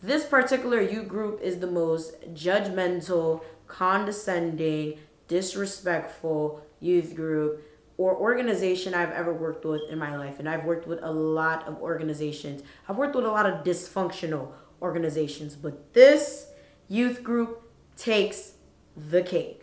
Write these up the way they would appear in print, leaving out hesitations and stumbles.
This particular youth group is the most judgmental, condescending, disrespectful youth group or organization I've ever worked with in my life. And I've worked with a lot of organizations. I've worked with a lot of dysfunctional organizations, but this youth group takes the cake.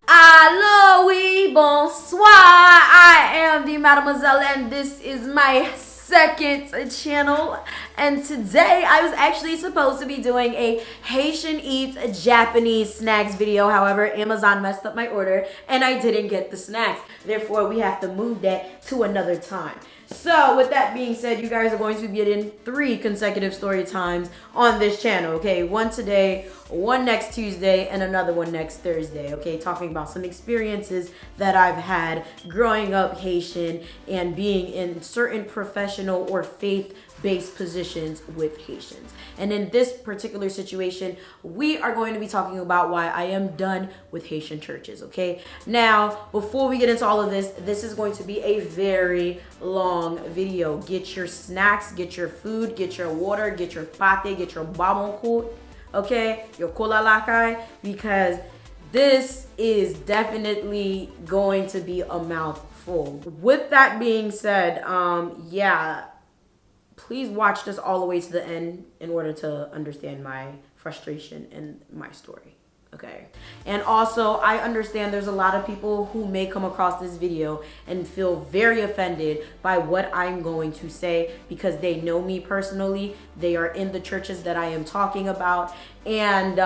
Allo, oui, bonsoir. I am the Mademoiselle, and this is my second channel. And today I was actually supposed to be doing a Haitian eats Japanese snacks video. However, Amazon messed up my order and I didn't get the snacks. Therefore, we have to move that to another time. So with that being said, you guys are going to be getting 3 consecutive story times on this channel, okay? One today, one next Tuesday, and another one next Thursday, okay? Talking about some experiences that I've had growing up Haitian and being in certain professional or faith-based positions with Haitians. And in this particular situation, we are going to be talking about why I am done with Haitian churches, okay? Now, before we get into all of this, this is going to be a very long video. Get your snacks, get your food, get your water, get your pate, get your baboncourt, okay? Your cola lakai, because this is definitely going to be a mouthful. With that being said, yeah, please watch this all the way to the end in order to understand my frustration and my story, okay? And also, I understand there's a lot of people who may come across this video and feel very offended by what I'm going to say because they know me personally, they are in the churches that I am talking about, and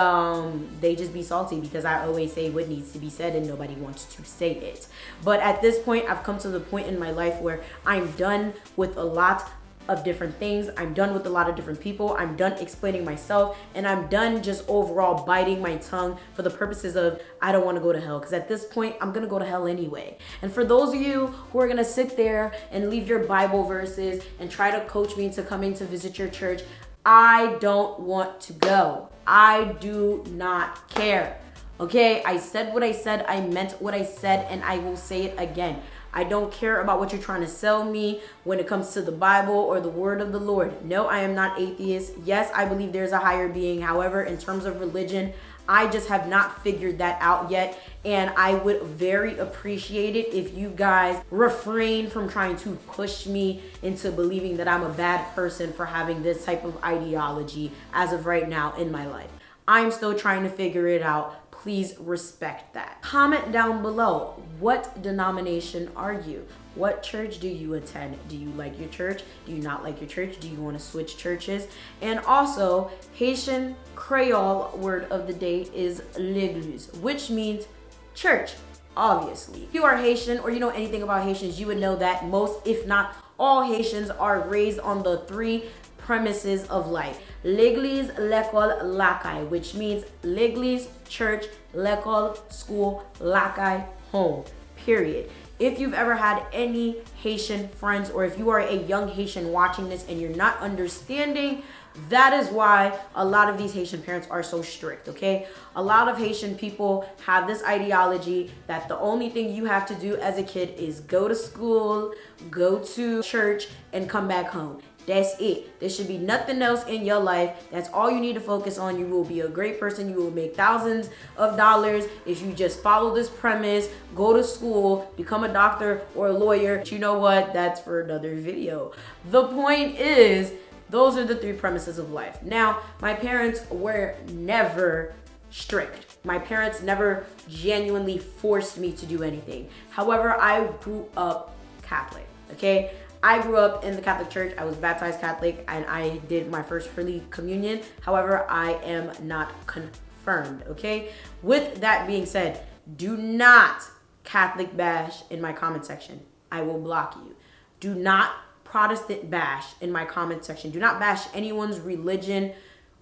they just be salty because I always say what needs to be said and nobody wants to say it. But at this point, I've come to the point in my life where I'm done with a lot of different things. I'm done with a lot of different people. I'm done explaining myself, and I'm done just overall biting my tongue for the purposes of I don't want to go to hell, because at this point I'm gonna go to hell anyway. And for those of you who are gonna sit there and leave your Bible verses and try to coach me into coming to visit your church, I don't want to go. I do not care. Okay, I said what I said, I meant what I said, and I will say it again. I don't care about what you're trying to sell me when it comes to the Bible or the word of the Lord. No, I am not atheist. Yes, I believe there's a higher being. However, in terms of religion, I just have not figured that out yet. And I would very appreciate it if you guys refrain from trying to push me into believing that I'm a bad person for having this type of ideology as of right now in my life. I'm still trying to figure it out. Please respect that. Comment down below, what denomination are you? What church do you attend? Do you like your church? Do you not like your church? Do you want to switch churches? And also, Haitian Creole word of the day is Legliz, which means church, obviously. If you are Haitian or you know anything about Haitians, you would know that most, if not all Haitians are raised on the 3 premises of life. Legliz, l'école, lakai, which means Legliz, church, l'école, school, lakai, home, period. If you've ever had any Haitian friends, or if you are a young Haitian watching this and you're not understanding, that is why a lot of these Haitian parents are so strict, okay? A lot of Haitian people have this ideology that the only thing you have to do as a kid is go to school, go to church, and come back home. That's it. There should be nothing else in your life. That's all you need to focus on. You will be a great person. You will make thousands of dollars if you just follow this premise, go to school, become a doctor or a lawyer. But you know what? That's for another video. The point is, those are the 3 premises of life. Now, my parents were never strict. My parents never genuinely forced me to do anything. However, I grew up Catholic, okay? I grew up in the Catholic Church. I was baptized Catholic and I did my first Holy Communion. However, I am not confirmed, okay? With that being said, do not Catholic bash in my comment section. I will block you. Do not Protestant bash in my comment section. Do not bash anyone's religion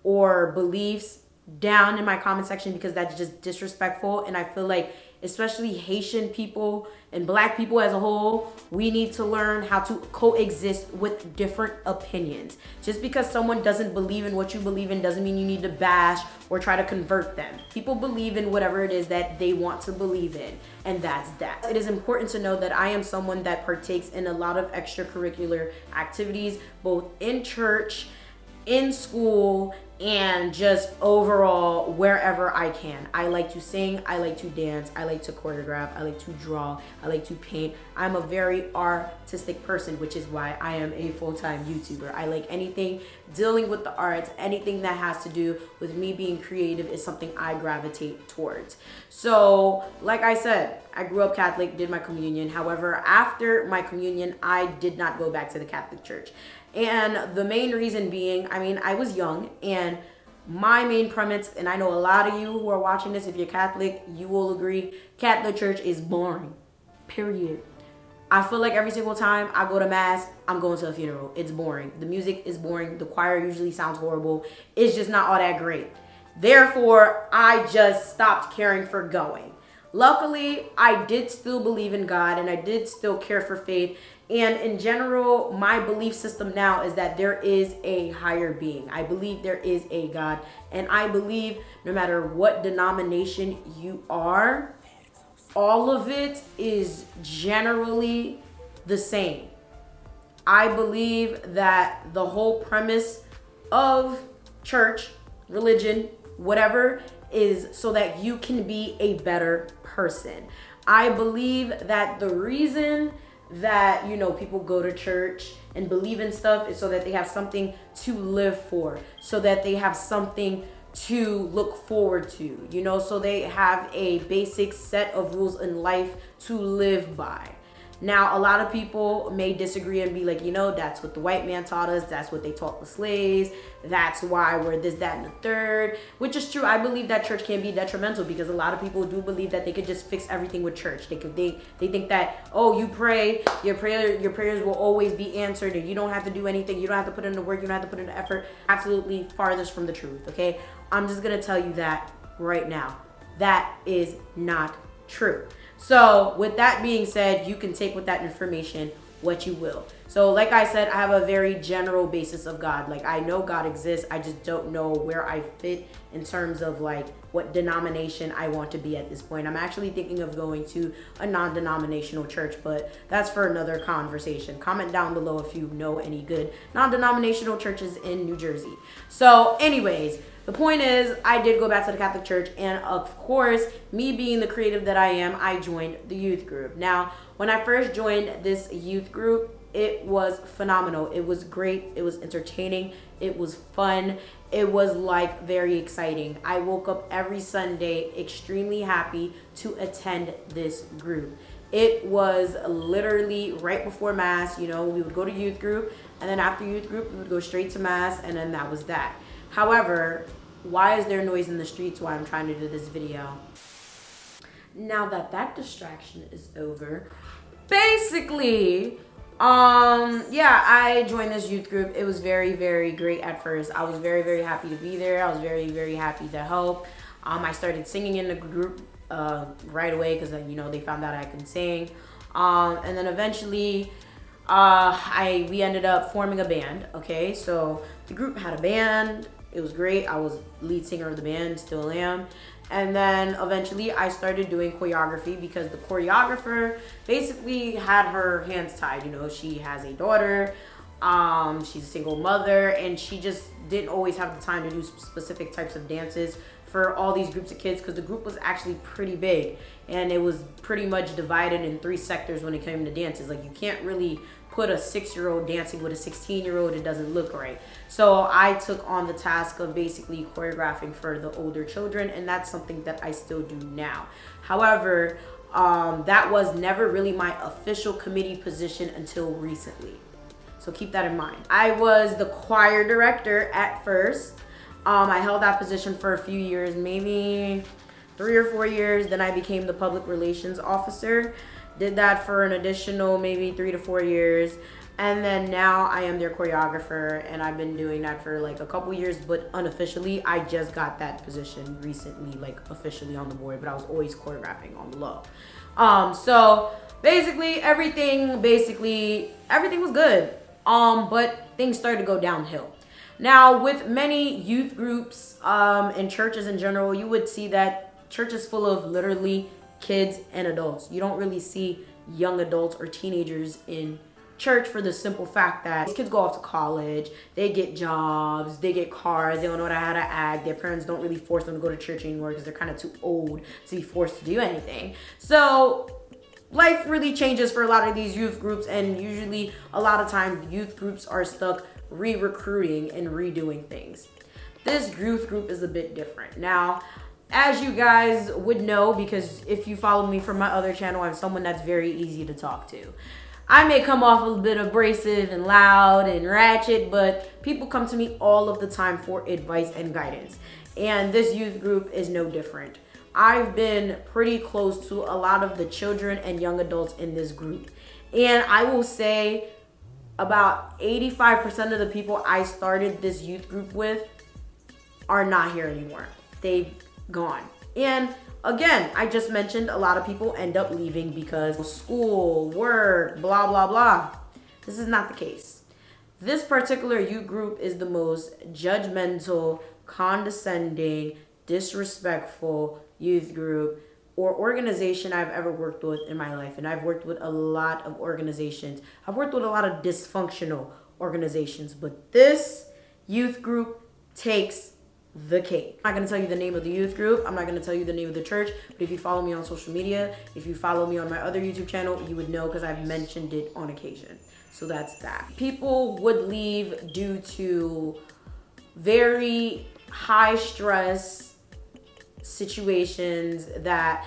or beliefs down in my comment section, because that's just disrespectful. And I feel like especially Haitian people and Black people as a whole, we need to learn how to coexist with different opinions. Just because someone doesn't believe in what you believe in doesn't mean you need to bash or try to convert them. People believe in whatever it is that they want to believe in, and that's that. It is important to know that I am someone that partakes in a lot of extracurricular activities, both in church in school and just overall wherever I can. I like to sing, I like to dance, I like to choreograph, I like to draw, I like to paint. I'm a very artistic person, which is why I am a full-time YouTuber. I like anything dealing with the arts, anything that has to do with me being creative is something I gravitate towards. So, like I said, I grew up Catholic, did my communion. However, after my communion, I did not go back to the Catholic Church. And the main reason being, I mean, I was young, and my main premise, and I know a lot of you who are watching this, if you're Catholic, you will agree, Catholic Church is boring, period. I feel like every single time I go to mass, I'm going to a funeral. It's boring. The music is boring. The choir usually sounds horrible. It's just not all that great. Therefore, I just stopped caring for going. Luckily, I did still believe in God, and I did still care for faith. And in general, my belief system now is that there is a higher being. I believe there is a God. And I believe no matter what denomination you are, all of it is generally the same. I believe that the whole premise of church, religion, whatever, is so that you can be a better person. I believe that the reason that, you know, people go to church and believe in stuff is so that they have something to live for, so that they have something to look forward to, you know, so they have a basic set of rules in life to live by. Now, a lot of people may disagree and be like, you know, that's what the white man taught us. That's what they taught the slaves. That's why we're this, that, and the third, which is true. I believe that church can be detrimental because a lot of people do believe that they could just fix everything with church. They think that, oh, you pray, your prayers will always be answered and you don't have to do anything. You don't have to put in the work. You don't have to put in the effort. Absolutely farthest from the truth. Okay. I'm just going to tell you that right now. That is not true. So with that being said, you can take with that information what you will. So like I said, I have a very general basis of God. Like, I know God exists. I just don't know where I fit in terms of like what denomination I want to be at this point. I'm actually thinking of going to a non-denominational church, but that's for another conversation. Comment down below if you know any good non-denominational churches in New Jersey. So anyways, the point is, I did go back to the Catholic Church, and of course, me being the creative that I am, I joined the youth group. Now, when I first joined this youth group, it was phenomenal. It was great. It was entertaining. It was fun. It was like very exciting. I woke up every Sunday extremely happy to attend this group. It was literally right before Mass. You know, we would go to youth group, and then after youth group, we would go straight to Mass, and then that was that. However, why is there noise in the streets while I'm trying to do this video? Now that that distraction is over, basically, yeah, I joined this youth group. It was very, very great at first. I was very, very happy to be there. I was very, very happy to help. I started singing in the group right away because, you know, they found out I can sing. And then eventually, we ended up forming a band. Okay, so the group had a band. It was great. I was lead singer of the band, still am. And then eventually I started doing choreography because the choreographer basically had her hands tied. You know, she has a daughter, she's a single mother, and she just didn't always have the time to do specific types of dances for all these groups of kids because the group was actually pretty big and it was pretty much divided in 3 sectors when it came to dances. Like, you can't really put a 6-year-old dancing with a 16-year-old, it doesn't look right. So I took on the task of basically choreographing for the older children, and that's something that I still do now. However, that was never really my official committee position until recently. So keep that in mind. I was the choir director at first. I held that position for a few years, maybe 3 or 4 years. Then I became the public relations officer. Did that for an additional maybe 3 to 4 years. And then now I am their choreographer, and I've been doing that for like a couple years, but unofficially. I just got that position recently, like officially on the board, but I was always choreographing on the low. So basically everything was good. But things started to go downhill. Now, with many youth groups and churches in general, you would see that church is full of literally kids and adults. You don't really see young adults or teenagers in church for the simple fact that these kids go off to college, they get jobs, they get cars, they don't know how to act, their parents don't really force them to go to church anymore because they're kind of too old to be forced to do anything. So life really changes for a lot of these youth groups, and usually a lot of times youth groups are stuck re-recruiting and redoing things. This youth group is a bit different. Now, as you guys would know, because if you follow me from my other channel, I'm someone that's very easy to talk to. I may come off a bit abrasive and loud and ratchet, but people come to me all of the time for advice and guidance. And this youth group is no different. I've been pretty close to a lot of the children and young adults in this group. And I will say about 85% of the people I started this youth group with are not here anymore. They've gone. And again, I just mentioned a lot of people end up leaving because of school, work, blah, blah, blah. This is not the case. This particular youth group is the most judgmental, condescending, disrespectful youth group or organization I've ever worked with in my life. And I've worked with a lot of organizations. I've worked with a lot of dysfunctional organizations, but this youth group takes the cake. I'm not going to tell you the name of the youth group. I'm not going to tell you the name of the church. But if you follow me on social media, if you follow me on my other YouTube channel, you would know because I've mentioned it on occasion. So that's that. People would leave due to very high stress situations, that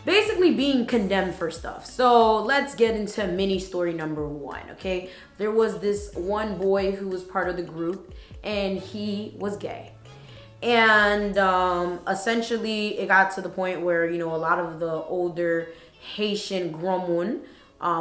basically being condemned for stuff. So let's get into mini story number one, okay? There was this one boy who was part of the group, and he was gay. And essentially it got to the point where, you know, a lot of the older Haitian gromun,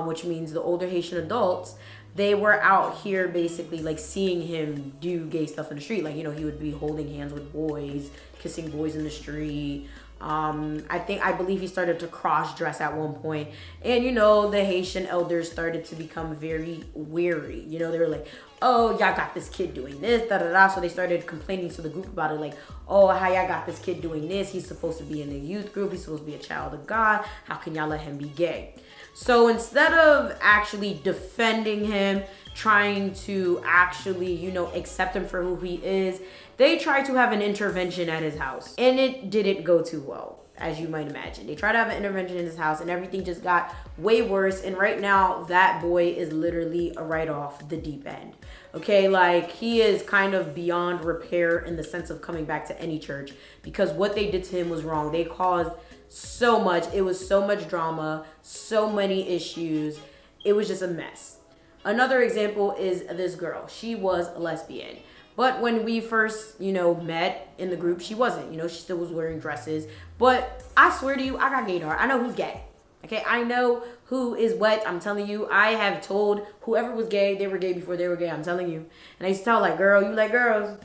which means the older Haitian adults, they were out here basically like seeing him do gay stuff in the street. Like, you know, he would be holding hands with boys, kissing boys in the street. I believe he started to cross dress at one point. And, you know, the Haitian elders started to become very weary. You know, they were like, oh, y'all got this kid doing this, da da da. So they started complaining to the group about it, like, oh, how y'all got this kid doing this? He's supposed to be in the youth group. He's supposed to be a child of God. How can y'all let him be gay? So instead of actually defending him, trying to actually, you know, accept him for who he is, they tried to have an intervention at his house. And it didn't go too well, as you might imagine. They tried to have an intervention in his house, and everything just got way worse. And right now, that boy is literally right off the deep end. Okay, like, he is kind of beyond repair in the sense of coming back to any church, because what they did to him was wrong. They caused so much. It was so much drama, so many issues. It was just a mess. Another example is this girl. She was a lesbian. But when we first, you know, met in the group, she wasn't. You know, she still was wearing dresses. But I swear to you, I got gaydar. I know who's gay. Okay, I know who is what. I'm telling you, I have told whoever was gay, they were gay before they were gay. I'm telling you. And I used to tell, like, girl, you like girls.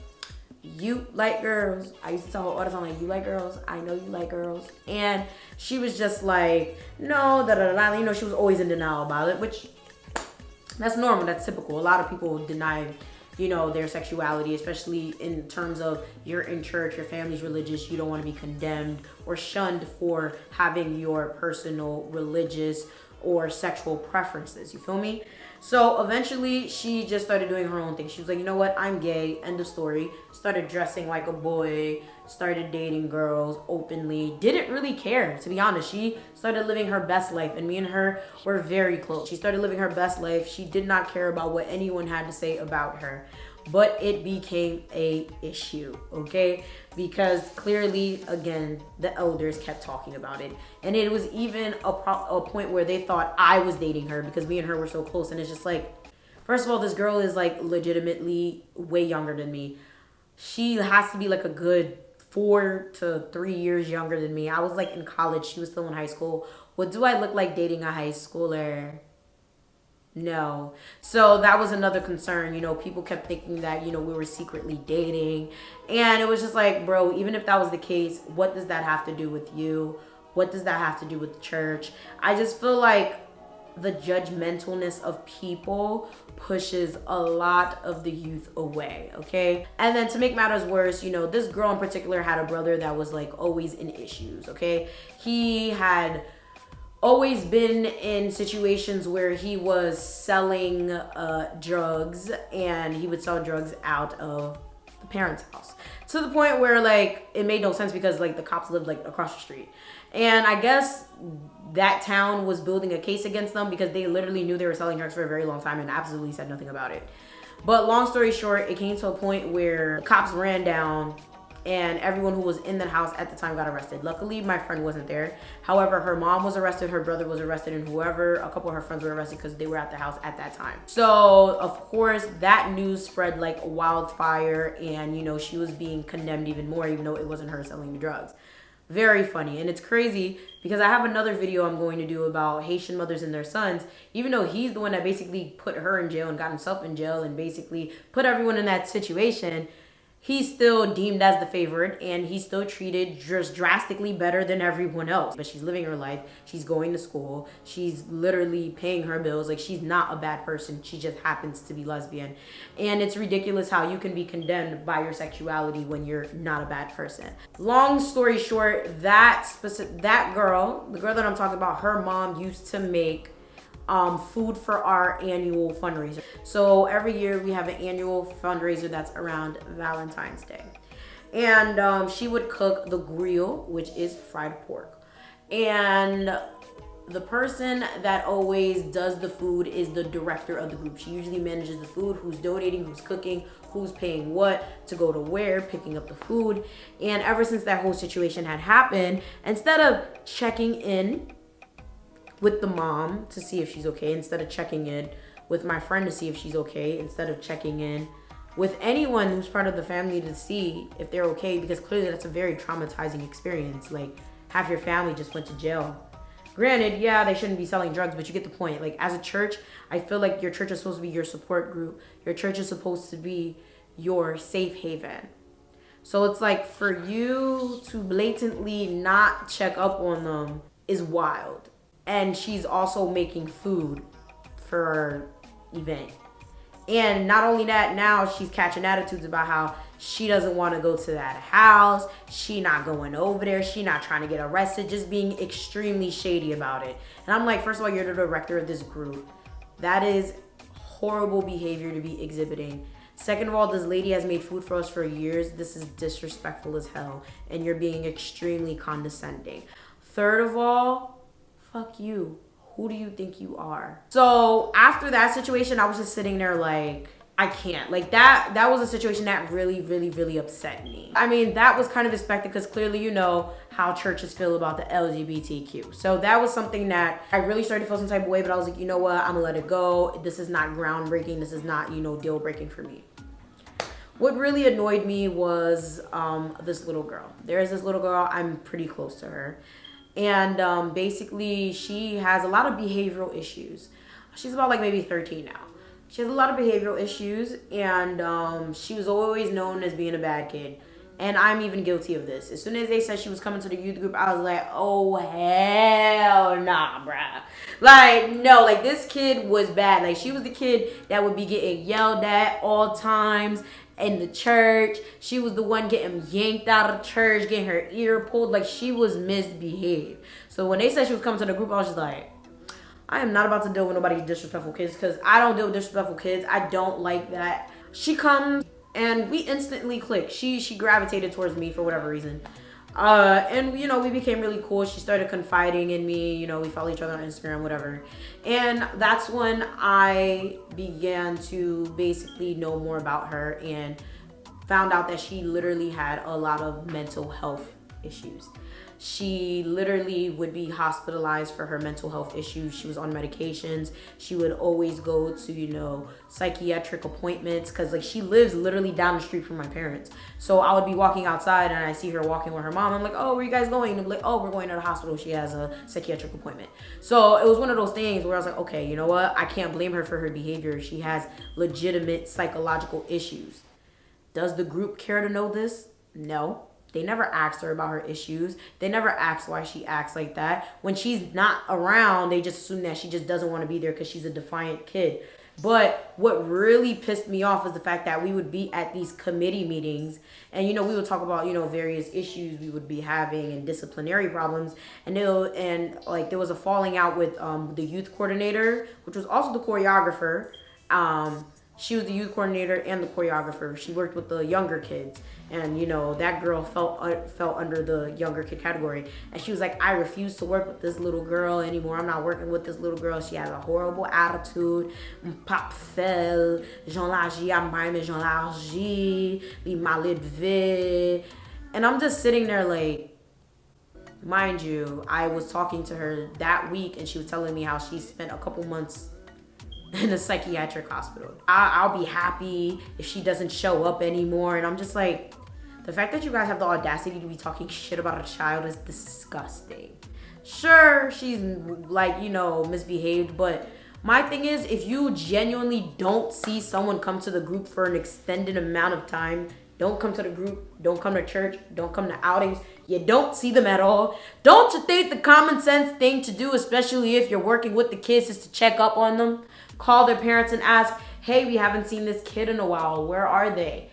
You like girls. I used to tell her all the time, like, you like girls. I know you like girls. And she was just like, no, da da da. You know, she was always in denial about it, which that's normal. That's typical. A lot of people deny, you know, their sexuality, especially in terms of you're in church, your family's religious, you don't want to be condemned or shunned for having your personal religious or sexual preferences. You feel me? So eventually she just started doing her own thing. She was like, you know what? I'm gay. End of story. Started dressing like a boy, started dating girls openly, didn't really care, to be honest. She started living her best life, and me and her were very close. She started living her best life. She did not care about what anyone had to say about her. But it became a issue, okay? Because clearly, again, the elders kept talking about it. And it was even a point where they thought I was dating her because me and her were so close. And it's just like, first of all, this girl is like legitimately way younger than me. She has to be like a good 4 to 3 years younger than me. I was like in college. She was still in high school. What do I look like dating a high schooler? No. So that was another concern. You know, people kept thinking that, you know, we were secretly dating. And it was just like, bro, even if that was the case, what does that have to do with you? What does that have to do with the church? I just feel like the judgmentalness of people pushes a lot of the youth away, okay? And then to make matters worse, you know, this girl in particular had a brother that was like always in issues, okay? He had always been in situations where he was selling drugs, and he would sell drugs out of the parents' house, to the point where like it made no sense because like the cops lived like across the street. And I guess that town was building a case against them because they literally knew they were selling drugs for a very long time and absolutely said nothing about it. But long story short, it came to a point where cops ran down and everyone who was in the house at the time got arrested. Luckily, my friend wasn't there. However, her mom was arrested, her brother was arrested, and a couple of her friends were arrested because they were at the house at that time. So, of course, that news spread like wildfire, and, you know, she was being condemned even more, even though it wasn't her selling the drugs. Very funny. And it's crazy because I have another video I'm going to do about Haitian mothers and their sons. Even though he's the one that basically put her in jail and got himself in jail and basically put everyone in that situation, he's still deemed as the favorite, and he's still treated just drastically better than everyone else. But she's living her life. She's going to school. She's literally paying her bills. Like, she's not a bad person. She just happens to be lesbian. And it's ridiculous how you can be condemned by your sexuality when you're not a bad person. Long story short, that girl, the girl that I'm talking about, her mom used to make food for our annual fundraiser. So every year we have an annual fundraiser that's around Valentine's Day. And she would cook the grill, which is fried pork. And the person that always does the food is the director of the group. She usually manages the food, who's donating, who's cooking, who's paying what, to go to where, picking up the food. And ever since that whole situation had happened, instead of checking in with the mom to see if she's okay, instead of checking in with my friend to see if she's okay, instead of checking in with anyone who's part of the family to see if they're okay, because clearly that's a very traumatizing experience. Like, half your family just went to jail. Granted, yeah, they shouldn't be selling drugs, but you get the point. Like, as a church, I feel like your church is supposed to be your support group. Your church is supposed to be your safe haven. So it's like, for you to blatantly not check up on them is wild. And she's also making food for her event. And not only that, now she's catching attitudes about how she doesn't want to go to that house. She not going over there. She not trying to get arrested. Just being extremely shady about it. And I'm like, first of all, you're the director of this group. That is horrible behavior to be exhibiting. Second of all, this lady has made food for us for years. This is disrespectful as hell. And you're being extremely condescending. Third of all, fuck you. Who do you think you are? So after that situation, I was just sitting there like, I can't. Like, that was a situation that really, really, really upset me. I mean, that was kind of expected because clearly you know how churches feel about the LGBTQ. So that was something that I really started to feel some type of way, but I was like, you know what? I'm gonna let it go. This is not groundbreaking. This is not, deal breaking for me. What really annoyed me was this little girl. There is this little girl. I'm pretty close to her. And basically, she has a lot of behavioral issues. She's about like maybe 13 now. She has a lot of behavioral issues, and she was always known as being a bad kid. And I'm even guilty of this. As soon as they said she was coming to the youth group, I was like, oh, hell nah, bruh. Like, no, like, this kid was bad. Like, she was the kid that would be getting yelled at all times in the church. She was the one getting yanked out of church, getting her ear pulled. Like, she was misbehaved. So when they said she was coming to the group, I was just like, I am not about to deal with nobody's disrespectful kids, because I don't deal with disrespectful kids. I don't like that. She comes and we instantly click. She gravitated towards me for whatever reason. And we became really cool. She started confiding in me. We follow each other on Instagram, whatever. And that's when I began to basically know more about her and found out that she literally had a lot of mental health issues. She literally would be hospitalized for her mental health issues. She was on medications. She would always go to, psychiatric appointments, because like she lives literally down the street from my parents. So I would be walking outside and I see her walking with her mom. I'm like, oh, where you guys going? And I'm like, oh, we're going to the hospital. She has a psychiatric appointment. So it was one of those things where I was like, okay, you know what? I can't blame her for her behavior. She has legitimate psychological issues. Does the group care to know this? No. They never asked her about her issues. They never asked why she acts like that. When she's not around, they just assume that she just doesn't want to be there because she's a defiant kid. But what really pissed me off is the fact that we would be at these committee meetings and, we would talk about, various issues we would be having and disciplinary problems. And there was a falling out with the youth coordinator, which was also the choreographer. She was the youth coordinator and the choreographer. She worked with the younger kids. And, that girl fell under the younger kid category. And she was like, I refuse to work with this little girl anymore. I'm not working with this little girl. She has a horrible attitude. Pap fel, j'en l'agi à moi, mais j'en l'agi, li mal élevé. And I'm just sitting there like, mind you, I was talking to her that week and she was telling me how she spent a couple months in a psychiatric hospital. I'll be happy if she doesn't show up anymore. And I'm just like, the fact that you guys have the audacity to be talking shit about a child is disgusting. Sure, she's like, misbehaved, but my thing is, if you genuinely don't see someone come to the group for an extended amount of time, don't come to the group, don't come to church, don't come to outings, you don't see them at all, don't you think the common sense thing to do, especially if you're working with the kids, is to check up on them? Call their parents and ask, hey, we haven't seen this kid in a while. Where are they?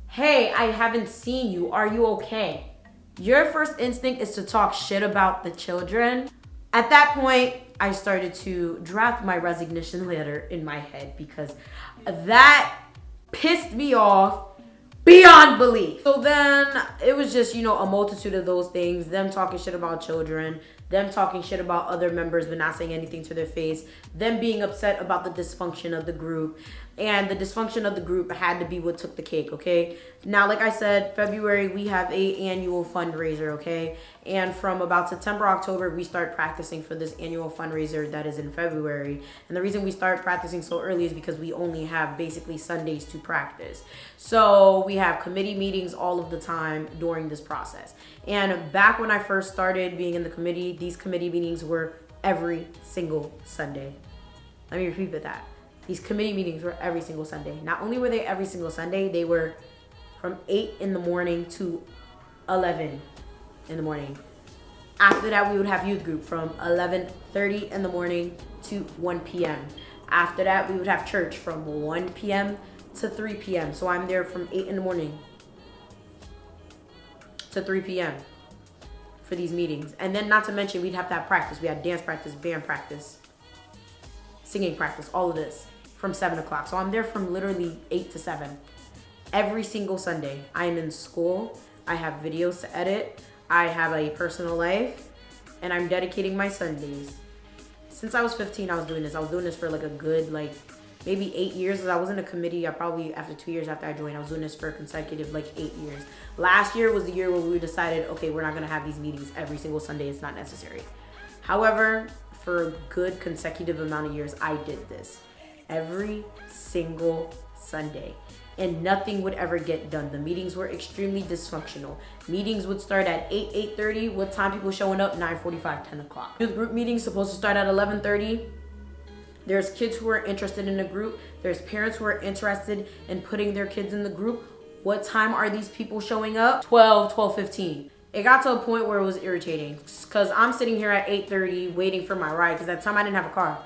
Hey, I haven't seen you. Are you okay? Your first instinct is to talk shit about the children. At that point, I started to draft my resignation letter in my head because that pissed me off beyond belief. So then it was just, a multitude of those things. Them talking shit about children. Them talking shit about other members but not saying anything to their face. Them being upset about the dysfunction of the group. And the dysfunction of the group had to be what took the cake, okay? Now, like I said, February, we have an annual fundraiser, okay? And from about September, October, we start practicing for this annual fundraiser that is in February. And the reason we start practicing so early is because we only have basically Sundays to practice. So we have committee meetings all of the time during this process. And back when I first started being in the committee, these committee meetings were every single Sunday. Let me repeat that. These committee meetings were every single Sunday. Not only were they every single Sunday, they were from 8 in the morning to 11 in the morning. After that, we would have youth group from 11:30 in the morning to 1 p.m. After that, we would have church from 1 p.m. to 3 p.m. So I'm there from 8 in the morning to 3 p.m. for these meetings. And then not to mention, we'd have to have practice. We had dance practice, band practice, singing practice, all of this from 7 o'clock. So I'm there from literally 8 to 7. Every single Sunday, I am in school. I have videos to edit. I have a personal life. And I'm dedicating my Sundays. Since I was 15, I was doing this. I was doing this for like a good, maybe 8 years. As I was in a committee, after 2 years after I joined, I was doing this for consecutive 8 years. Last year was the year where we decided, okay, we're not gonna have these meetings every single Sunday. It's not necessary. However, for a good consecutive amount of years, I did this every single Sunday. And nothing would ever get done. The meetings were extremely dysfunctional. Meetings would start at 8:30. What time people showing up? 9:45, 10 o'clock. Youth group meetings supposed to start at 11:30. There's kids who are interested in the group. There's parents who are interested in putting their kids in the group. What time are these people showing up? 12:15. It got to a point where it was irritating because I'm sitting here at 8:30 waiting for my ride because at the time I didn't have a car.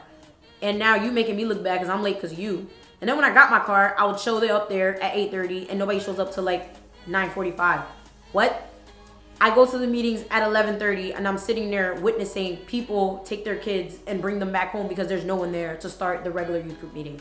And now you making me look bad because I'm late because you. And then when I got my car, I would show up there at 8:30 and nobody shows up till 9:45. What? I go to the meetings at 11:30 and I'm sitting there witnessing people take their kids and bring them back home because there's no one there to start the regular youth group meeting.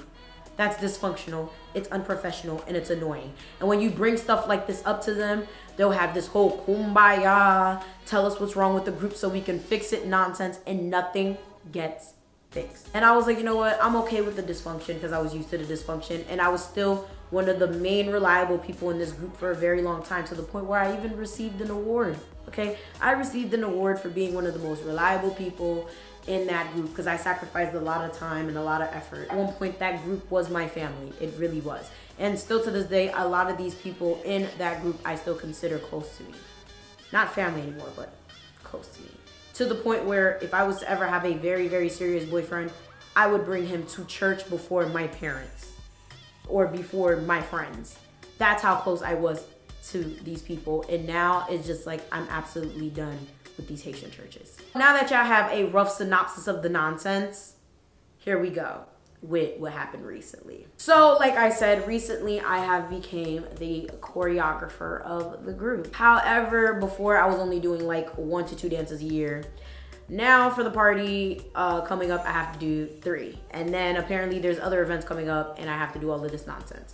That's dysfunctional, it's unprofessional, and it's annoying. And when you bring stuff like this up to them, they'll have this whole kumbaya, tell us what's wrong with the group so we can fix it nonsense, and nothing gets fixed. And I was like, you know what? I'm okay with the dysfunction because I was used to the dysfunction, and I was still one of the main reliable people in this group for a very long time, to the point where I even received an award. Okay, I received an award for being one of the most reliable people in that group because I sacrificed a lot of time and a lot of effort. At one point, that group was my family. It really was. And still to this day, a lot of these people in that group I still consider close to me. Not family anymore, but close to me. To the point where if I was to ever have a very, very serious boyfriend, I would bring him to church before my parents or before my friends. That's how close I was to these people. And now it's just like I'm absolutely done with these Haitian churches. Now that y'all have a rough synopsis of the nonsense, here we go. with what happened recently. So like I said, recently I have became the choreographer of the group. However, before I was only doing like 1 to 2 dances a year. Now for the party coming up, I have to do 3. And then apparently there's other events coming up and I have to do all of this nonsense.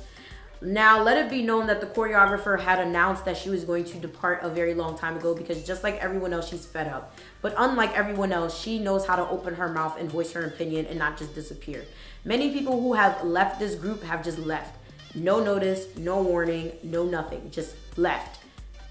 Now, let it be known that the choreographer had announced that she was going to depart a very long time ago because just like everyone else, she's fed up. But unlike everyone else, she knows how to open her mouth and voice her opinion and not just disappear. Many people who have left this group have just left. No notice, no warning, no nothing, just left.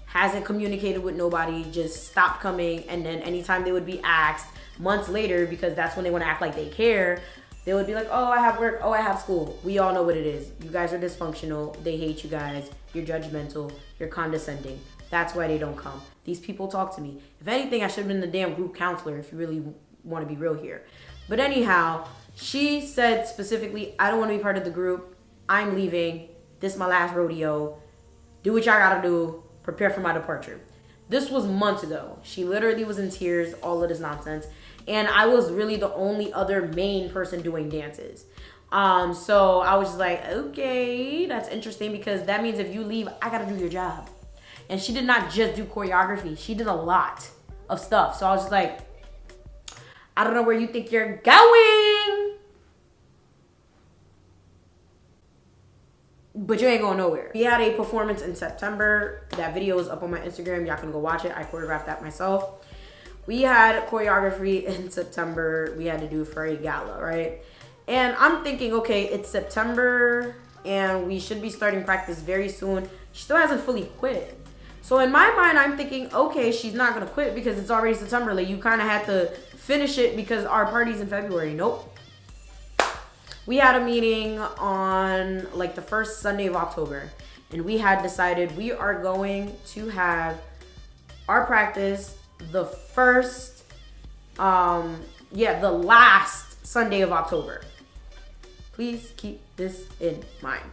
Hasn't communicated with nobody, just stopped coming, and then anytime they would be asked months later, because that's when they want to act like they care, they would be like, oh, I have work, oh, I have school. We all know what it is. You guys are dysfunctional. They hate you guys. You're judgmental. You're condescending. That's why they don't come. These people talk to me. If anything, I should have been the damn group counselor if you really want to be real here. But anyhow, she said specifically, I don't want to be part of the group. I'm leaving. This is my last rodeo. Do what y'all gotta do. Prepare for my departure. This was months ago. She literally was in tears, all of this nonsense. And I was really the only other main person doing dances. So I was just like, okay, that's interesting because that means if you leave, I gotta do your job. And she did not just do choreography. She did a lot of stuff. So I was just like, I don't know where you think you're going, but you ain't going nowhere. We had a performance in September. That video is up on my Instagram. Y'all can go watch it. I choreographed that myself. We had choreography in September. We had to do for a gala, right? And I'm thinking, okay, it's September and we should be starting practice very soon. She still hasn't fully quit. So in my mind, I'm thinking, okay, she's not gonna quit because it's already September. Like you kind of had to finish it because our party's in February. Nope. We had a meeting on like the first Sunday of October and we had decided we are going to have our practice the last Sunday of October. Please keep this in mind.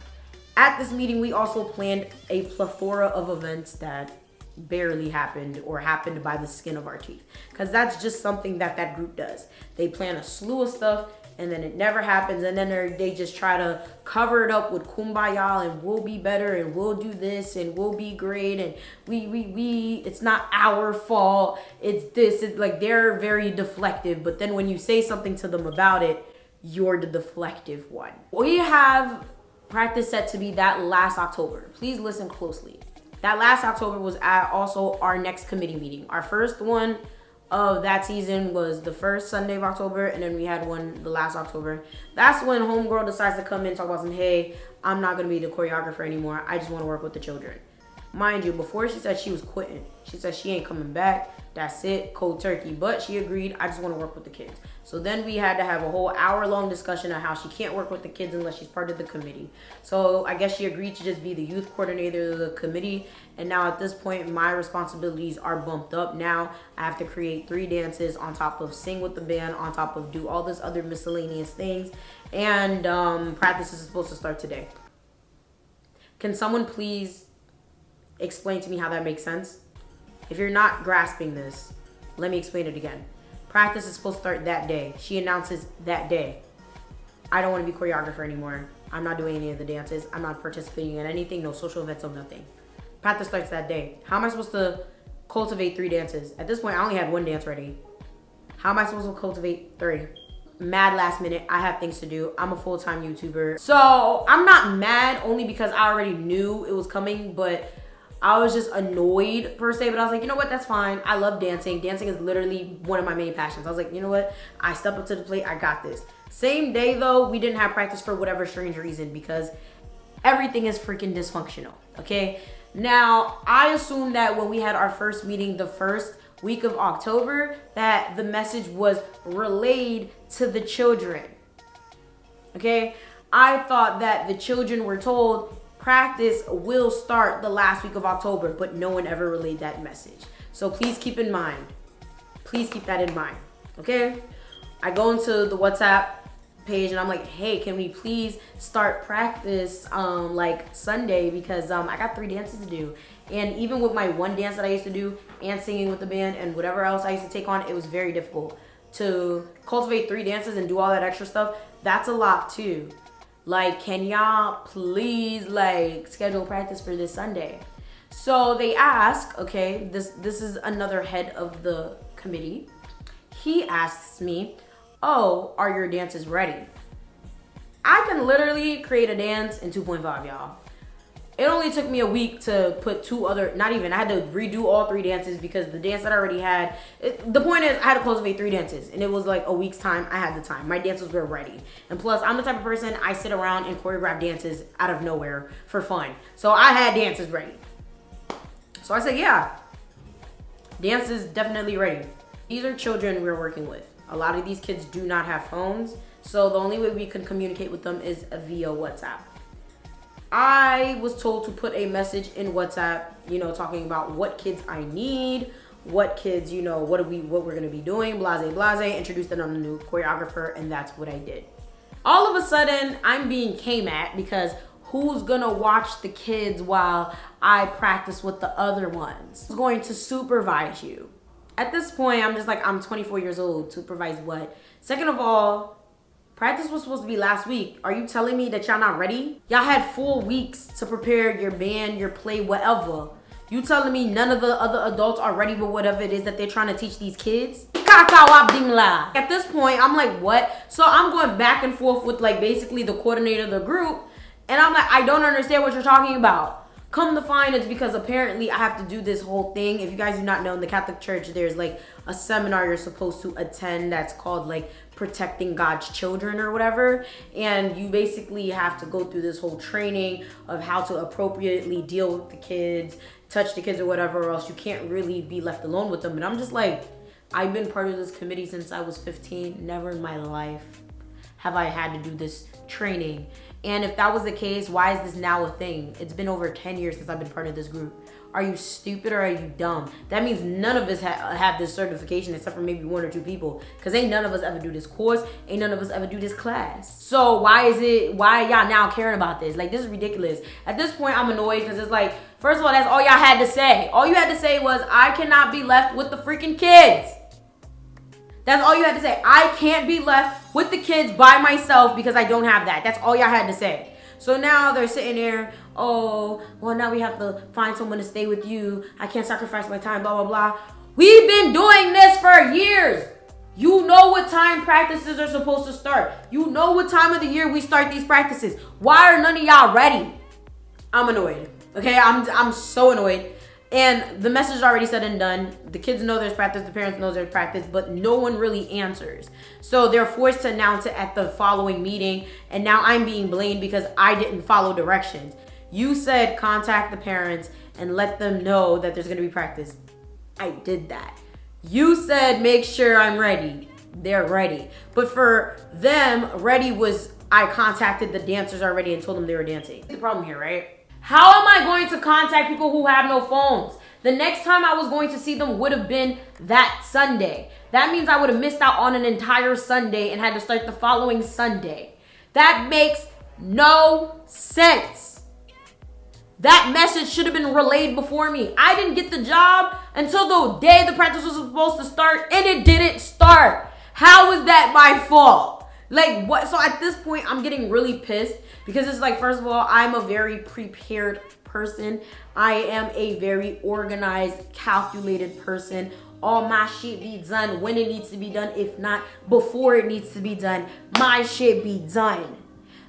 At this meeting, we also planned a plethora of events that barely happened or happened by the skin of our teeth. Because that's just something that that group does. They plan a slew of stuff and then it never happens, and then they just try to cover it up with kumbaya and we'll be better and we'll do this and we'll be great and we it's not our fault, it's this. It's like they're very deflective, but then when you say something to them about it, you're the deflective one. We have practice set to be that last October. Please listen closely. That last October was also our next committee meeting. Our first one of that season was the first Sunday of October, and then we had one the last October. That's when homegirl decides to come in and talk about some, hey, I'm not gonna be the choreographer anymore. I just wanna work with the children. Mind you, before she said she was quitting. She said she ain't coming back. That's it, cold turkey. But she agreed, I just wanna work with the kids. So then we had to have a whole hour-long discussion on how she can't work with the kids unless she's part of the committee. So I guess she agreed to just be the youth coordinator of the committee. And now at this point, my responsibilities are bumped up. Now I have to create 3 dances on top of sing with the band, on top of do all this other miscellaneous things. And practice is supposed to start today. Can someone please explain to me how that makes sense? If you're not grasping this, let me explain it again. Practice is supposed to start that day. She announces that day. I don't want to be choreographer anymore. I'm not doing any of the dances. I'm not participating in anything, no social events, no nothing. Practice starts that day. How am I supposed to cultivate 3 dances? At this point, I only had 1 dance ready. How am I supposed to cultivate 3? Mad last minute. I have things to do. I'm a full-time YouTuber. So I'm not mad only because I already knew it was coming, but I was just annoyed per se, but I was like, you know what, that's fine. I love dancing. Dancing is literally one of my main passions. I was like, you know what, I step up to the plate, I got this. Same day though, we didn't have practice for whatever strange reason because everything is freaking dysfunctional, okay? Now, I assumed that when we had our first meeting the first week of October, that the message was relayed to the children, okay? I thought that the children were told, practice will start the last week of October, but no one ever relayed that message. So please keep in mind. Please keep that in mind, okay? I go into the WhatsApp page and I'm like, hey, can we please start practice like Sunday because I got 3 dances to do. And even with my 1 dance that I used to do and singing with the band and whatever else I used to take on, it was very difficult. to cultivate 3 dances and do all that extra stuff, that's a lot too. Like, can y'all please like schedule practice for this Sunday? So they ask, okay, this is another head of the committee. He asks me, oh, are your dances ready? I can literally create a dance in 2.5, y'all. It only took me a week to put 2 other, not even, I had to redo all 3 dances because the dance that I already had, the point is I had to cultivate 3 dances and it was like a week's time. I had the time. My dances were ready. And plus, I'm the type of person, I sit around and choreograph dances out of nowhere for fun. So I had dances ready. So I said, yeah, dance is definitely ready. These are children we're working with. A lot of these kids do not have phones. So the only way we can communicate with them is via WhatsApp. I was told to put a message in WhatsApp, you know, talking about what kids I need, what kids, you know, what we're gonna be doing, blase blase, introduce them on the new choreographer, and that's what I did. All of a sudden, I'm being came at because who's gonna watch the kids while I practice with the other ones? Who's going to supervise you? At this point, I'm just like, I'm 24 years old, supervise what? Second of all, practice was supposed to be last week. Are you telling me that y'all not ready? Y'all had 4 weeks to prepare your band, your play, whatever. You telling me none of the other adults are ready with whatever it is that they're trying to teach these kids? At this point, I'm like, what? So I'm going back and forth with like basically the coordinator of the group. And I'm like, I don't understand what you're talking about. Come to find it's because apparently I have to do this whole thing. If you guys do not know, in the Catholic Church, there's like a seminar you're supposed to attend that's called like protecting God's children or whatever. And you basically have to go through this whole training of how to appropriately deal with the kids, touch the kids or whatever, or else you can't really be left alone with them. And I'm just like, I've been part of this committee since I was 15. Never in my life have I had to do this training. And if that was the case, why is this now a thing? It's been over 10 years since I've been part of this group. Are you stupid or are you dumb? That means none of us have this certification except for maybe 1 or 2 people. Cause ain't none of us ever do this course. Ain't none of us ever do this class. So why are y'all now caring about this? Like, this is ridiculous. At this point, I'm annoyed because it's like, first of all, that's all y'all had to say. All you had to say was, I cannot be left with the freaking kids. That's all you had to say. I can't be left with the kids by myself because I don't have that. That's all y'all had to say. So now they're sitting there, oh, well, now we have to find someone to stay with you. I can't sacrifice my time, blah, blah, blah. We've been doing this for years. You know what time practices are supposed to start. You know what time of the year we start these practices. Why are none of y'all ready? I'm annoyed. Okay, I'm so annoyed. And the message is already said and done. The kids know there's practice, the parents know there's practice, but no one really answers. So they're forced to announce it at the following meeting, and now I'm being blamed because I didn't follow directions. You said contact the parents and let them know that there's gonna be practice. I did that. You said make sure I'm ready. They're ready. But for them, ready was I contacted the dancers already and told them they were dancing. The problem here, right? How am I going to contact people who have no phones? The next time I was going to see them would have been that Sunday. That means I would have missed out on an entire Sunday and had to start the following Sunday. That makes no sense. That message should have been relayed before me. I didn't get the job until the day the practice was supposed to start, and it didn't start. How is that my fault? Like, what? So at this point, I'm getting really pissed because it's like, first of all, I'm a very prepared person. I am a very organized, calculated person. All my shit be done when it needs to be done. If not, before it needs to be done, my shit be done.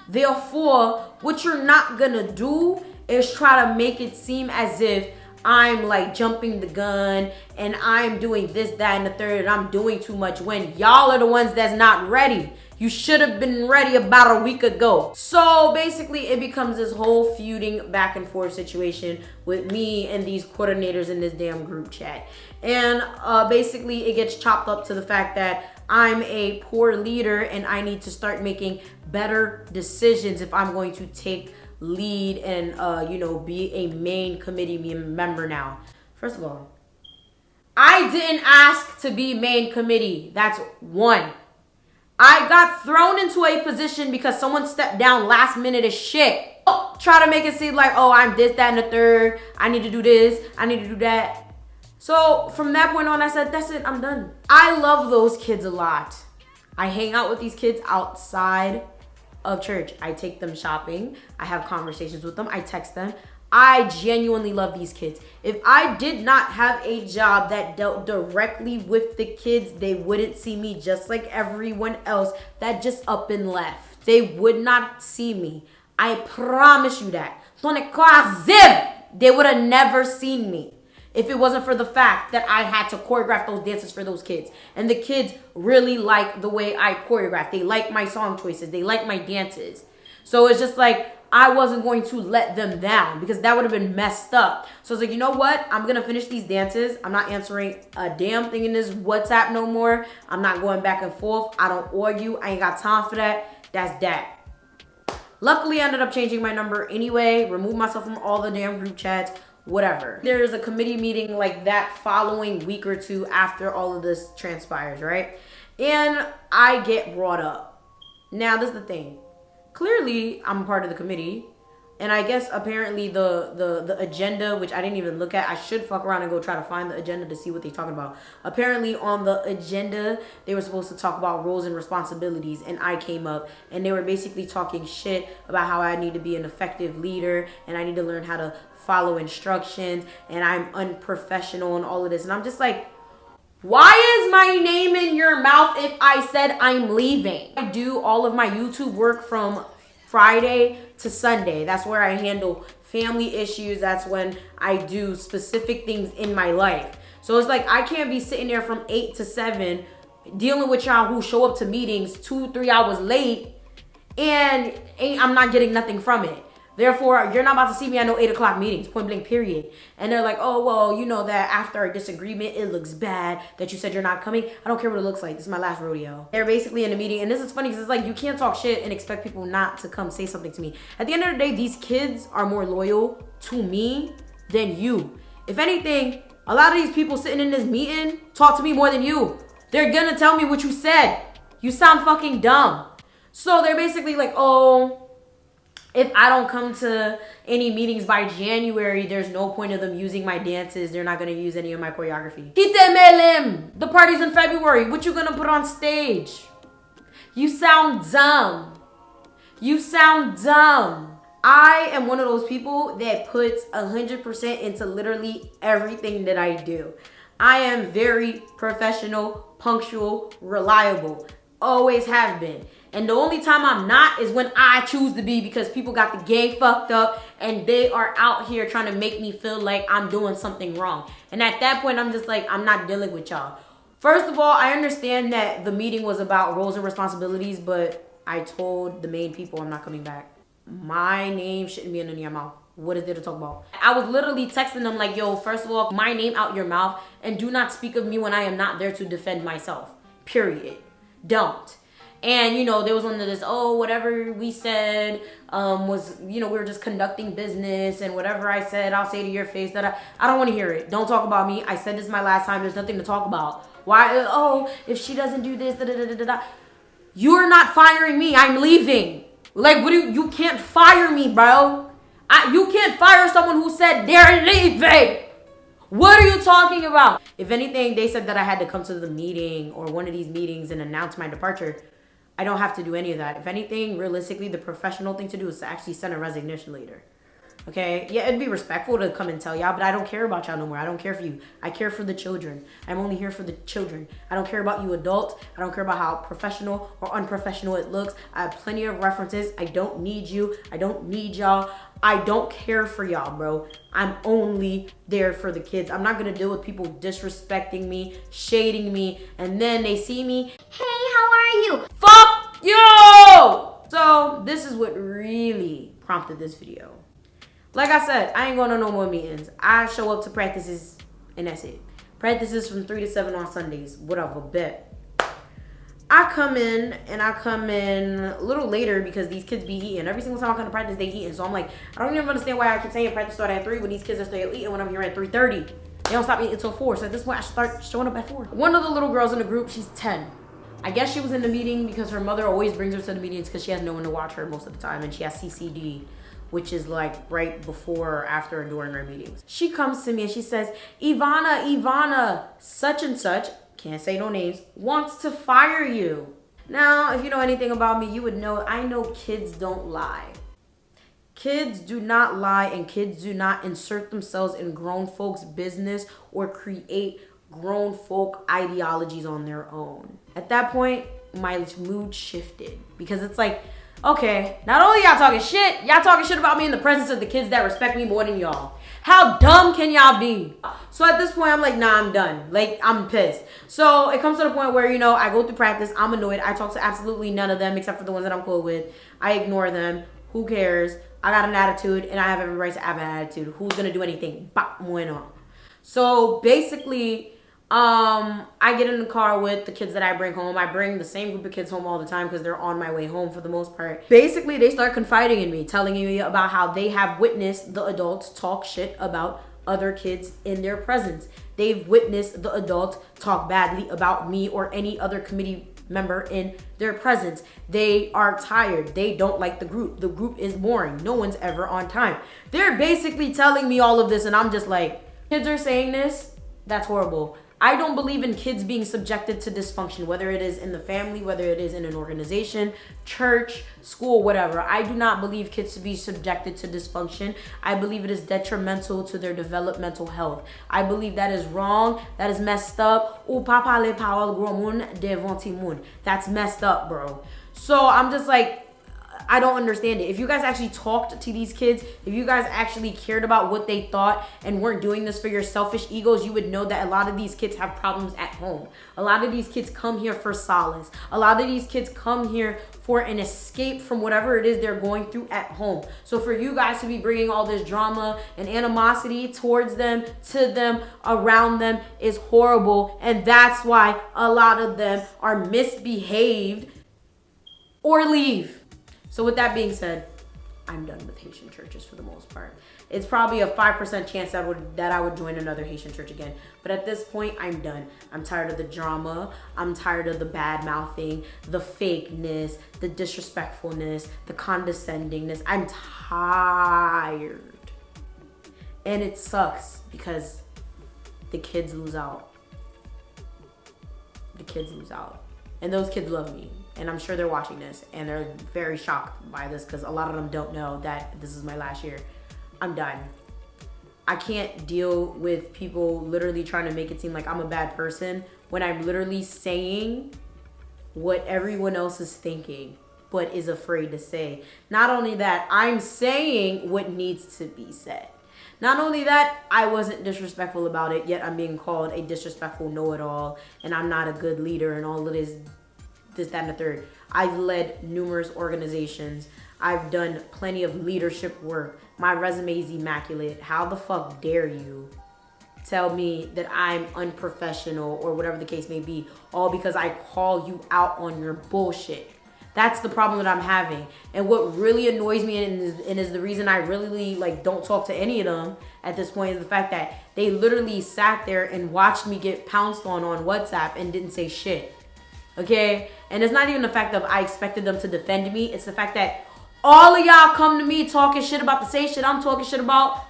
Therefore, what you're not gonna do is try to make it seem as if I'm like jumping the gun and I'm doing this, that, and the third, and I'm doing too much when y'all are the ones that's not ready. You should have been ready about a week ago. So basically it becomes this whole feuding back and forth situation with me and these coordinators in this damn group chat. And basically it gets chopped up to the fact that I'm a poor leader and I need to start making better decisions if I'm going to take lead and be a main committee member now. First of all, I didn't ask to be main committee. That's one. I got thrown into a position because someone stepped down last minute as shit. Try to make it seem like, oh, I'm this, that, and the third. I need to do this. I need to do that. So from that point on, I said, that's it, I'm done. I love those kids a lot. I hang out with these kids outside of church. I take them shopping. I have conversations with them. I text them. I genuinely love these kids. If I did not have a job that dealt directly with the kids, they wouldn't see me just like everyone else that just up and left. They would not see me. I promise you that. They would have never seen me if it wasn't for the fact that I had to choreograph those dances for those kids. And the kids really like the way I choreograph. They like my song choices. They like my dances. So it's just like, I wasn't going to let them down because that would have been messed up. So I was like, you know what? I'm going to finish these dances. I'm not answering a damn thing in this WhatsApp no more. I'm not going back and forth. I don't argue. I ain't got time for that. That's that. Luckily, I ended up changing my number anyway, removed myself from all the damn group chats, whatever. There's a committee meeting like that following week or two after all of this transpires, right? And I get brought up. Now, this is the thing. Clearly, I'm a part of the committee. And I guess apparently the agenda, which I didn't even look at, I should fuck around and go try to find the agenda to see what they're talking about. Apparently on the agenda, they were supposed to talk about roles and responsibilities, and I came up and they were basically talking shit about how I need to be an effective leader and I need to learn how to follow instructions and I'm unprofessional and all of this. And I'm just like, why is my name in your mouth if I said I'm leaving? I do all of my YouTube work from Friday to Sunday. That's where I handle family issues. That's when I do specific things in my life. So it's like I can't be sitting there from 8 to 7 dealing with y'all who show up to meetings 2-3 hours late and I'm not getting nothing from it. Therefore, you're not about to see me at no 8 o'clock meetings, point blank, period. And they're like, oh, well, you know that after a disagreement, it looks bad that you said you're not coming. I don't care what it looks like. This is my last rodeo. They're basically in a meeting. And this is funny because it's like you can't talk shit and expect people not to come say something to me. At the end of the day, these kids are more loyal to me than you. If anything, a lot of these people sitting in this meeting talk to me more than you. They're going to tell me what you said. You sound fucking dumb. So they're basically like, oh, if I don't come to any meetings by January, there's no point of them using my dances. They're not going to use any of my choreography. The party's in February. What you going to put on stage? You sound dumb. You sound dumb. I am one of those people that puts 100% into literally everything that I do. I am very professional, punctual, reliable. Always have been. And the only time I'm not is when I choose to be because people got the game fucked up and they are out here trying to make me feel like I'm doing something wrong. And at that point, I'm just like, I'm not dealing with y'all. First of all, I understand that the meeting was about roles and responsibilities, but I told the main people I'm not coming back. My name shouldn't be in your mouth. What is there to talk about? I was literally texting them like, yo, first of all, my name out your mouth and do not speak of me when I am not there to defend myself. Period. Don't. And, you know, there was under this, oh, whatever we said was, you know, we were just conducting business and whatever I said, I'll say to your face that I don't want to hear it. Don't talk about me. I said this my last time. There's nothing to talk about. Why? Oh, if she doesn't do this, da da da da da. You're not firing me. I'm leaving. Like, what do you can't fire me, bro. You can't fire someone who said they're leaving. What are you talking about? If anything, they said that I had to come to the meeting or one of these meetings and announce my departure. I don't have to do any of that. If anything, realistically, the professional thing to do is to actually send a resignation letter. Okay? Yeah, it'd be respectful to come and tell y'all, but I don't care about y'all no more. I don't care for you. I care for the children. I'm only here for the children. I don't care about you adults. I don't care about how professional or unprofessional it looks. I have plenty of references. I don't need you. I don't need y'all. I don't care for y'all, bro. I'm only there for the kids. I'm not gonna deal with people disrespecting me, shading me, and then they see me, hey, how are you? Fuck you! So this is what really prompted this video. Like I said, I ain't going to no more meetings. I show up to practices and that's it. Practices from 3 to 7 on Sundays, whatever, bet. I come in a little later because these kids be eating. Every single time I come to practice, they eating. So I'm like, I don't even understand why I keep saying practice start at 3 when these kids are still eating when I'm here at 3:30. They don't stop eating until 4. So at this point, I should start showing up at 4. One of the little girls in the group, she's 10. I guess she was in the meeting because her mother always brings her to the meetings because she has no one to watch her most of the time and she has CCD. which is like right before or after or during our meetings. She comes to me and she says, Yvana, such and such, can't say no names, wants to fire you. Now, if you know anything about me, you would know I know kids don't lie. Kids do not lie, and kids do not insert themselves in grown folks' business or create grown folk ideologies on their own. At that point, my mood shifted because it's like, okay, not only y'all talking shit about me in the presence of the kids that respect me more than y'all. How dumb can y'all be? So at this point, I'm like, nah, I'm done. Like, I'm pissed. So it comes to the point where, you know, I go through practice. I'm annoyed. I talk to absolutely none of them except for the ones that I'm cool with. I ignore them. Who cares? I got an attitude, and I have every right to have an attitude. Who's going to do anything? Mwen. So basically, I get in the car with the kids that I bring home. I bring the same group of kids home all the time because they're on my way home for the most part. Basically, they start confiding in me, telling me about how they have witnessed the adults talk shit about other kids in their presence. They've witnessed the adults talk badly about me or any other committee member in their presence. They are tired. They don't like the group. The group is boring. No one's ever on time. They're basically telling me all of this, and I'm just like, kids are saying this? That's horrible. I don't believe in kids being subjected to dysfunction, whether it is in the family, whether it is in an organization, church, school, whatever. I do not believe kids to be subjected to dysfunction. I believe it is detrimental to their developmental health. I believe that is wrong. That is messed up. Ou pa pale parole gros moun devant ti moun. That's messed up, bro. So I'm just like, I don't understand it. If you guys actually talked to these kids, if you guys actually cared about what they thought and weren't doing this for your selfish egos, you would know that a lot of these kids have problems at home. A lot of these kids come here for solace. A lot of these kids come here for an escape from whatever it is they're going through at home. So for you guys to be bringing all this drama and animosity towards them, to them, around them is horrible. And that's why a lot of them are misbehaved or leave. So with that being said, I'm done with Haitian churches for the most part. It's probably a 5% chance that I would join another Haitian church again. But at this point, I'm done. I'm tired of the drama. I'm tired of the bad mouthing, the fakeness, the disrespectfulness, the condescendingness. I'm tired. And it sucks because the kids lose out. The kids lose out. And those kids love me. And I'm sure they're watching this and they're very shocked by this because a lot of them don't know that this is my last year. I'm done. I can't deal with people literally trying to make it seem like I'm a bad person when I'm literally saying what everyone else is thinking but is afraid to say. Not only that, I'm saying what needs to be said. Not only that, I wasn't disrespectful about it, yet I'm being called a disrespectful know-it-all and I'm not a good leader and all of this, that, and the third. I've led numerous organizations. I've done plenty of leadership work. My resume is immaculate. How the fuck dare you tell me that I'm unprofessional or whatever the case may be, all because I call you out on your bullshit. That's the problem that I'm having. And what really annoys me and is the reason I really don't talk to any of them at this point is the fact that they literally sat there and watched me get pounced on WhatsApp and didn't say shit. Okay? And it's not even the fact that I expected them to defend me. It's the fact that all of y'all come to me talking shit about the same shit I'm talking shit about,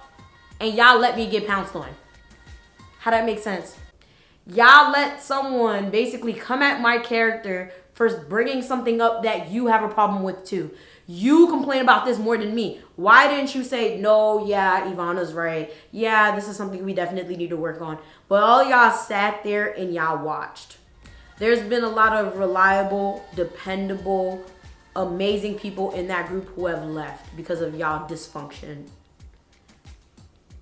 and y'all let me get pounced on. How that make sense? Y'all let someone basically come at my character for bringing something up that you have a problem with too. You complain about this more than me. Why didn't you say, no, yeah, Yvana's right. Yeah, this is something we definitely need to work on. But all y'all sat there and y'all watched. There's been a lot of reliable, dependable, amazing people in that group who have left because of y'all dysfunction.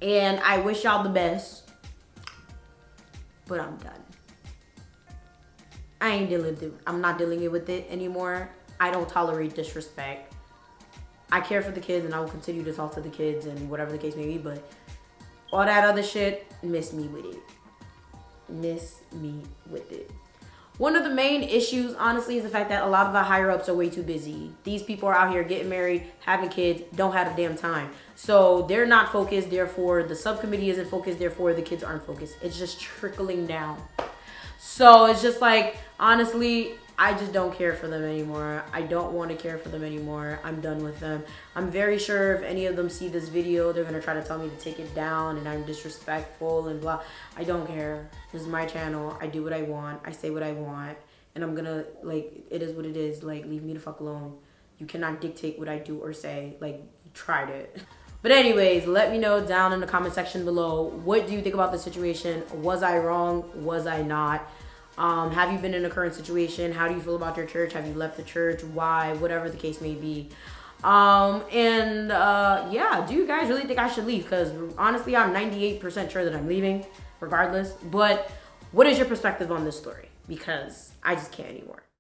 And I wish y'all the best, but I'm done. I'm not dealing with it anymore. I don't tolerate disrespect. I care for the kids and I will continue to talk to the kids and whatever the case may be, but all that other shit, miss me with it. Miss me with it. One of the main issues, honestly, is the fact that a lot of the higher ups are way too busy. These people are out here getting married, having kids, don't have a damn time. So they're not focused, therefore the subcommittee isn't focused, therefore the kids aren't focused. It's just trickling down. So it's just like, honestly, I just don't care for them anymore. I don't want to care for them anymore. I'm done with them. I'm very sure if any of them see this video, they're gonna try to tell me to take it down and I'm disrespectful and blah. I don't care. This is my channel. I do what I want. I say what I want. And I'm gonna, like, it is what it is. Like, leave me the fuck alone. You cannot dictate what I do or say. Like, you tried it. But anyways, let me know down in the comment section below. What do you think about the situation? Was I wrong? Was I not? Have you been in a current situation? How do you feel about your church? Have you left the church? Why? Whatever the case may be. Yeah, do you guys really think I should leave? Because honestly, I'm 98% sure that I'm leaving regardless. But what is your perspective on this story? Because I just can't anymore.